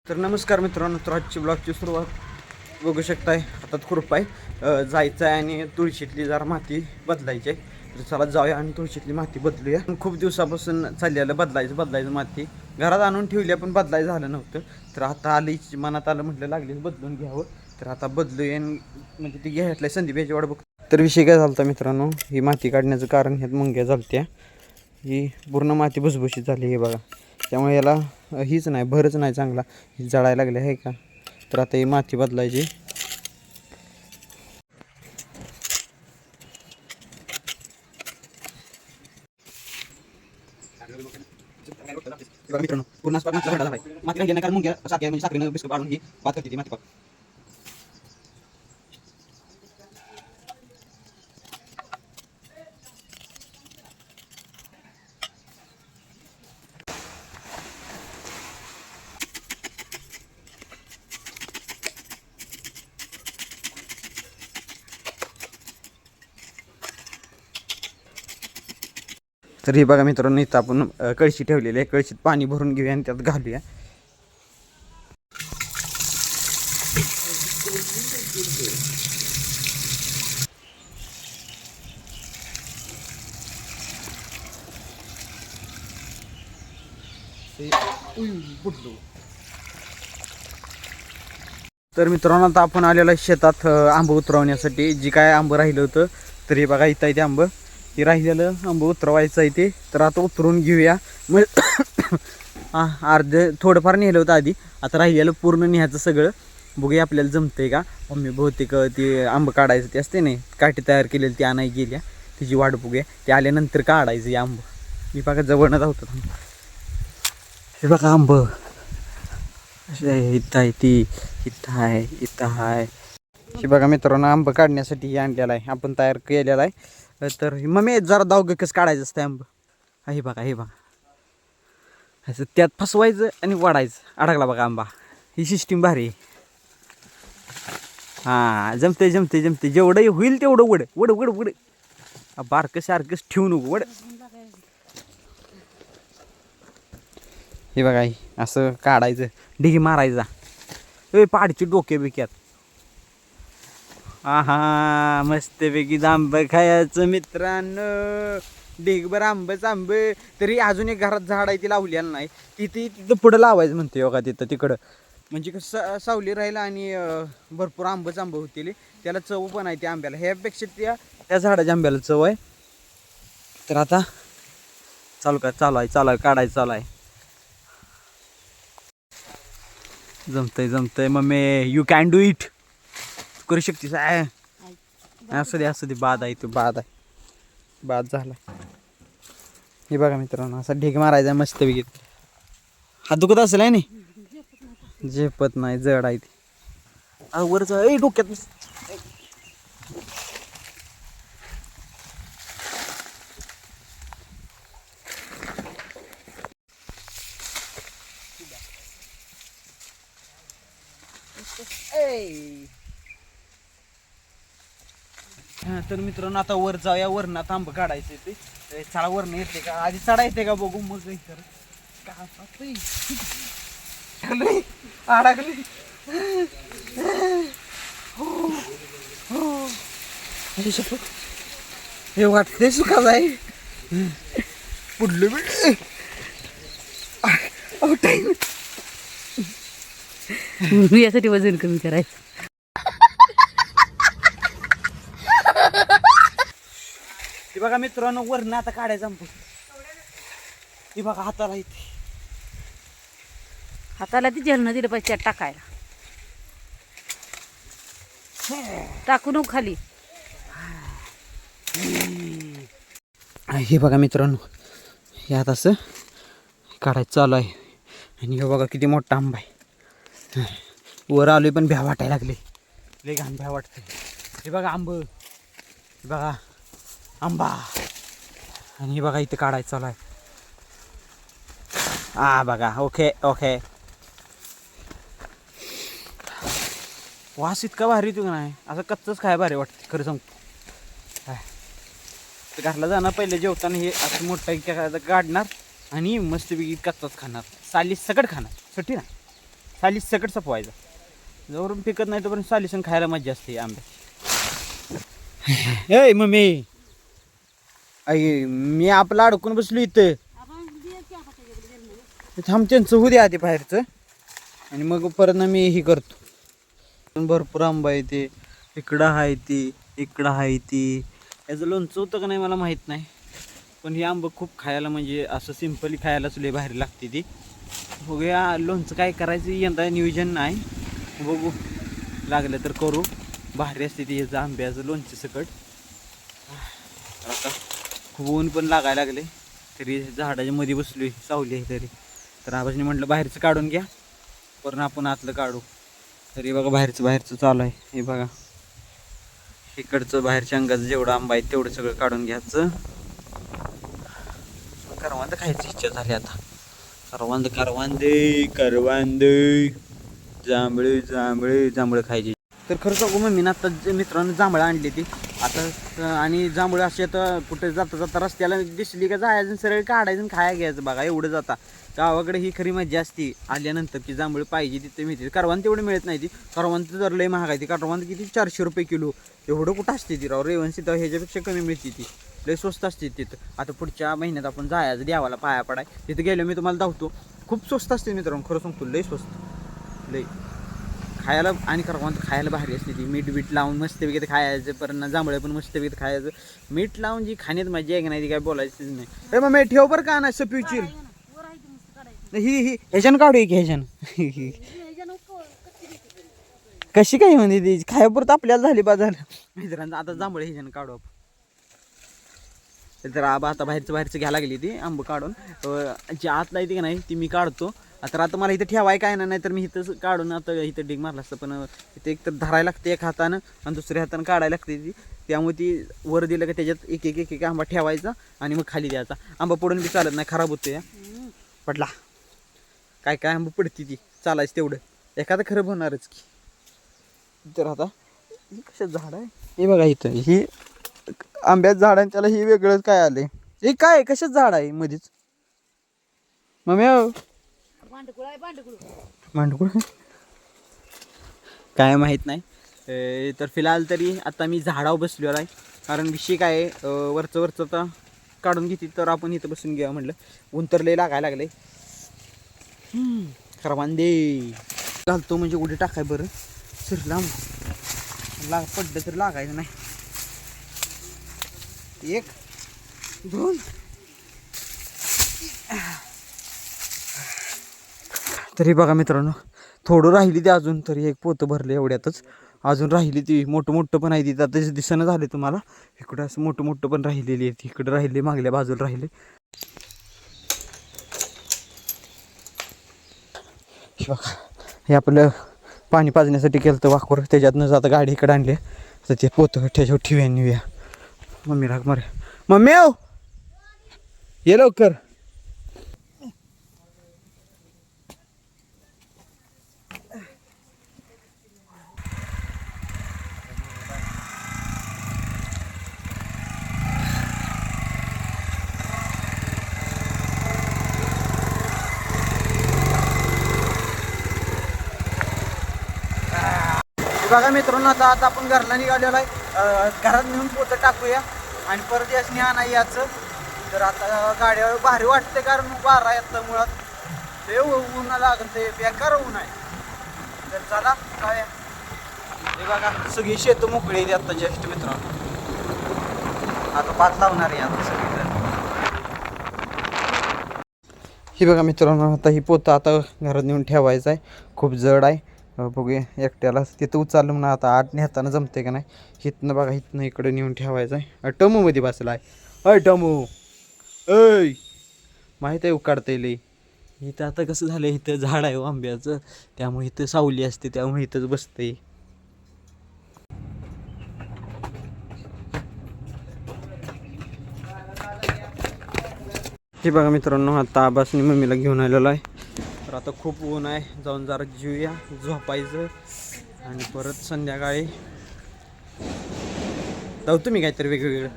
तर नमस्कार मित्रांनो, तर आजची ब्लॉगची सुरुवात बघू शकताय. हातात खुरप आहे, जायचं आहे आणि तुळशीतली जरा माती बदलायची आहे. तर चला जाऊया आणि तुळशीतली माती बदलूया. खूप दिवसापासून चाललेलं बदलायचं माती घरात आणून ठेवली, पण बदलायचं झालं नव्हतं. तर आता आली मनात आलं, म्हटलं लागलीच बदलून घ्यावं. तर आता बदलूया म्हणजे ती घ्यायला संदीप याची वाट बघतो. तर विषय काय झाला मित्रांनो, ही माती काढण्याचं कारण ह्यात मुंग्या झालत्या. ही पूर्ण माती भुसभुशीत झाली हे बघा. त्यामुळे याला हीच नाही, भरच नाही चांगला, ही जळायला लागले आहे का. तर आता ही माती बदलायची. मित्रांनो पूर्ण माती राहिली नाही, कारण मुंग्या साखरेनं बिस्कुट काढून ही बात करते ती माती. तर हे बघा मित्रांनो, इथं आपण कळशी ठेवलेली आहे. कळशीत पाणी भरून घेऊया आणि त्यात घालूया. तर मित्रांनो, आता आपण आलेलो आहे शेतात आंब उतरवण्यासाठी. जी काय आंब राहिलं होतं, तर हे बघा इथं आहे ते आंब. हे राहिलेलं आंब उतरवायचं आहे ते. तर आता उतरून घेऊया. मग अर्धे थोडंफार नेलं होतं आधी, आता राहिलेलं पूर्ण न्यायचं सगळं. बघूया आपल्याला जमतंय का. मम्मी बहुतेक ते आंब काढायचं ते असते नाही, काठी तयार केलेली ती आणाय गेल्या. तिची वाट बघूया, ते आल्यानंतर काढायचं हे आंब. मी बघा जवळनं धावतो. हे बघा आंब इथं आहे, ती इथं आहे, इथं आहे. हे बघा मित्रांनो, आंब काढण्यासाठी हे आणलेला आहे, आपण तयार केलेला आहे. तर मग जरा दाव कसं काढायचं असतं आंब. हे बघा, हे बघा, असं त्यात फसवायचं आणि वाढायचं. अडकला बघा आंबा. ही सिस्टीम भारी आहे. हां, जमते जमते जमते, जेवढं होईल तेवढं वड वड वड वड. बारकं सारखंच ठेवू नको, वड. हे बघा, असं काढायचं, ढिगी मारायचा. पाडची डोके बिक्यात. हा मस्तपैकी आंब खायचं मित्रांनो. ढिगभर आंबच आंब. तरी अजून एक घरात झाड आहे, ती लावलेलं नाही. तिथं पुढं लावायचं म्हणते बघा, तिथं तिकडं. म्हणजे कसं सावली राहील आणि भरपूर आंबच आंब होतील. त्याला चव पण आहे त्या आंब्याला, ह्यापेक्षा त्या झाडाच्या आंब्याला चव आहे. तर आता चालू आहे काढायचं चालू आहे. जमतंय mummy, you can do it. करू शकतेस. असू दे बाद आहे, तू बाद आहे. बाद झाला. हे बघा मित्रांनो, असा ढीग मारायचा मस्त पैकी. हात दुखत असेल आहे नाही, झेपत नाही, जड आहे ती. वरच डोक्यात. तर मित्रांनो, आता वर जाऊया. वरनं आता आंब काढायचं ते. चढा वरनं येते का, आधी चढा येते का बघू, मग तर अडकली. हे वाटते सुका जाई पुढलं यासाठी वजन कमी करायचं. हे बघा मित्रांनो, वरनं आता काढायचं आंब. हे बघा हाताला इथे. हाताला ती जलनं दिलं पाहिजे त्यात टाकायला. टाकू नको खाली. हे बघा मित्रांनो, हे आता असं काढायचं चालू आहे. आणि हे बघा किती मोठा आंबा आहे. वर आलोय पण भ्या वाटायला लागले, लय घाण भ्या वाटते. हे बघा आंब, हे बघा आंबा. आणि हे बघा इथे काढायचं चालू आहे. बघा, ओके ओके. वास इतका भारी येतो का नाही, असं कच्चच खाय भारी वाटते खरं सांगतो. तर घरला जाणार पहिले जेवताना हे असं मोठं काढणार आणि मस्तपैकी कच्चाच खाणार, साली सकट खाणार, सुट्टी ना. साली सकट सपवायचा. जोवरून पिकत नाही तोपर्यंत सालीसन खायला मजा असते आंब्याची. ए मम्मी, आई मी आपला अडकून बसलो इथं. थांब त्यांचं होऊ द्या आधी बाहेरचं आणि मग परत मी ही करतो. भरपूर आंबा आहे ते. इकडं आहे ती, इकडं आहे ती. याचं लोणचं होतं का नाही मला माहीत नाही, पण ही आंबं खूप खायला म्हणजे असं सिम्पली खायलाच लय भारी लागते ती. बघूया लोणचं काय करायचं यंदा नियोजन नाही, बघू लागलं तर करू. भारी असते ती याचं आंब्याचं लोणचं सकट. आता खूप ऊन पण लागायला लागले, तरी झाडाच्या मध्ये बसलोय, सावली आहे तरी. तर आबाजने म्हटलं बाहेरचं काढून घ्या, पण आपण आतलं काढू. तरी बघा बाहेरचं चालू आहे. हे बघा इकडचं बाहेरच्या अंगाचं जेवढं आंबा आहे तेवढं सगळं काढून घ्यायचं. करवांद खायची इच्छा झाली आता. करवांदे जांभळे खायची. तर खरं सांगू मग मी आता मित्रांनो जांभळं आणली ती आता. आणि जांभळं अशी आता कुठे जाता रस्त्याला दिसली का जायचं सरळ काढायचं आणि खाया घ्यायचं. बघा एवढं जाता गावाकडे ही खरी मजा असते आल्यानंतर की जांभळं पाहिजे तिथे मिळते. करवांद तेवढी मिळत नाही ती. करवांद तर लय महाग आहे ती. करवांद किती 400 रुपये किलो. एवढं कुठं असते ती राव. रेवणसी तर ह्याच्यापेक्षा कमी मिळते ती. लय स्वस्त असते तिथं. आता पुढच्या महिन्यात आपण जायचं देवाला पाया पडाय. तिथं गेलो मी तुम्हाला धावतो. खूप स्वस्त असते मित्रांनो, खरं सांगतो लय स्वस्त लय. खायला आणि करवांद खायला भारी असते ती. मीठ लावून मस्त वगैरे खायचं. परत जांभळे पण मस्त वगैरे खायचं. मीठ लावून जी खाण्यात मजा आहे की नाही ती काय बोलायचीच नाही. अरे मग मी ठेव बरं का ना सपिवची ही ह्याच्यानं काढू की ह्याच्यानं. कशी काय म्हणजे ती खायापुरत आपल्याला झाली बा झालं मित्रांनो. आता जांभळे ह्याच्यानं काढू आपण. तर आबा आता बाहेरचं घ्यायला लागली ती आंब काढून. जी आतला येते की नाही ती मी काढतो. आता मला इथं ठेवाय काय नाही तर मी इथं काढून आता इथं डिग मारला असतं. पण इथं एक तर धरायला लागते एक हातानं आणि दुसऱ्या हातानं काढायला लागते ती. त्यामुळे ती वर दिलं का त्याच्यात एक आंबा ठेवायचा आणि मग खाली द्यायचा. आंबा पडून बी चालत नाही, खराब होतो या. पडला काय आंबा पडते ती चालायचं तेवढं. एखादं खराब होणारच की. तर आता कशात झाड आहे हे बघा. इथं ही आंब्याचं झाड आहे त्याला ही वेगळंच काय आलंय. हे काय कशाच झाड आहे मध्येच मम्मी? मांडकुळ काय माहीत नाही. तर फिलहाल तरी आता मी झाडावर बसलेलो आहे. कारण विषय काय आहे, वरचं आता काढून घेते तर आपण इथं बसून घ्या म्हटलं. ऊन तर लय लागायला लागले. करवांदे घालतो म्हणजे उडी टाकाय बरं सर लांब पडलं तर लागायचं नाही. 1 2 तरी बघा मित्रांनो थोडं राहिली ती अजून. तरी एक पोतं भरलं एवढ्यातच. अजून राहिली ती मोठं पण आहे ती. आता दिसणं झाले तुम्हाला. इकडं असं मोठं पण राहिलेली आहे. इकडं राहिले, मागल्या बाजूला राहिले. बघा हे आपलं पाणी पाजण्यासाठी केलं तर वाकूर. त्याच्यातनं आता गाडी इकडे आणली तर ते पोतं त्याच्यावर ठेवूया नेऊया. मम्मी राग मारे. मम्मी ये लवकर. बघा मित्रांनो आता आपण घरला निघालेलो आहे. घरात नेऊन पोतं टाकूया आणि परत यासनी आणा याचं. तर आता गाड्यावर भारी वाटते कारण वारा येतं मुळात. ते ऊन लागत बेकार ऊन आहे. तर चला काय हे बघा सगळी शेतं मोकळी आहेत आता जस्ट मित्रांनो. आता भात लावणार आहे आता सगळीकडे. ही बघा मित्रांनो आता ही पोतं आता घरात नेऊन ठेवायचं आहे. खूप जड आहे. बघूया एकट्याला तिथं उचललं म्हणून आता आत नेताना जमते का नाही. इथनं बघा इथनं इकडे नेऊन ठेवायचं आहे. टमूमध्ये बसला आहे. अय टमू अय माहीत आहे उकाडता येईल. इथं आता कसं झालं इथं झाड आहे आंब्याचं त्यामुळे इथं सावली असते त्यामुळे इथंच बसते. हे बघा मित्रांनो आता आबासनी मम्मीला घेऊन आलेलो आहे. तर आता खूप ऊन आहे. जाऊन जरा जेऊया, झोपायचं आणि परत संध्याकाळी जाऊ तुम्ही काहीतरी वेगवेगळं.